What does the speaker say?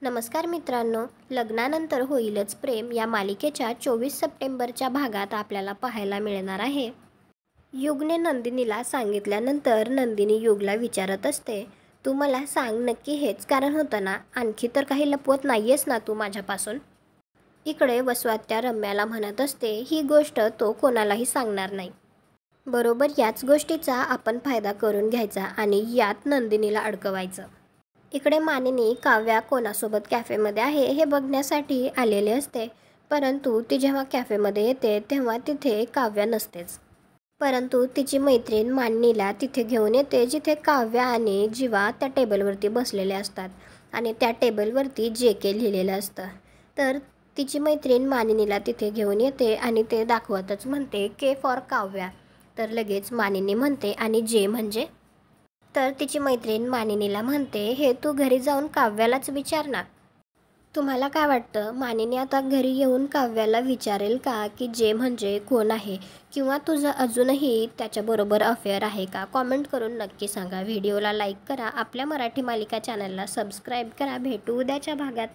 नमस्कार मित्रांनो, लग्नानंतर होईलच प्रेम या मालिकेच्या 24 सप्टेंबरच्या भागात आपल्याला पाहायला मिळणार आहे. युगने नंदिनीला सांगितल्यानंतर नंदिनी युगला विचारत असते, तू मला सांग नक्की हेच कारण होतं ना? आणखी तर काही लपवत नाहीयेस ना तू माझ्यापासून? इकडे वसवात्या रम्याला म्हणत असते, ही गोष्ट तो कोणालाही सांगणार नाही. बरोबर याच गोष्टीचा आपण फायदा करून घ्यायचा आणि यात नंदिनीला अडकवायचं. इकडे मानिनी काव्या कोणासोबत कॅफेमध्ये आहे हे बघण्यासाठी आलेले असते, परंतु ती जेव्हा कॅफेमध्ये येते तेव्हा तिथे काव्या नसतेच. परंतु तिची मैत्रीण मानिनीला तिथे घेऊन येते, जिथे काव्या आणि जीवा त्या टेबलवरती बसलेले असतात आणि त्या टेबलवरती JK लिहिलेलं असतं. तर तिची मैत्रीण मानिनीला तिथे घेऊन येते आणि ते दाखवतच म्हणते K फॉर काव्या. तर लगेच मानिनी म्हणते, आणि J म्हणजे? तर तिची मैत्रीण मानिनीला म्हणते, हे तू घरी जाऊन काव्यालाच विचार ना. तुम्हाला काय वाटतं, मानिनी आता घरी येऊन काव्याला विचारेल का की J म्हणजे कोण आहे, किंवा तुझं अजूनही त्याच्याबरोबर अफेअर आहे का? कॉमेंट करून नक्की सांगा. व्हिडिओला लाईक करा, आपल्या मराठी मालिका चॅनलला सबस्क्राईब करा. भेटू उद्याच्या भागात.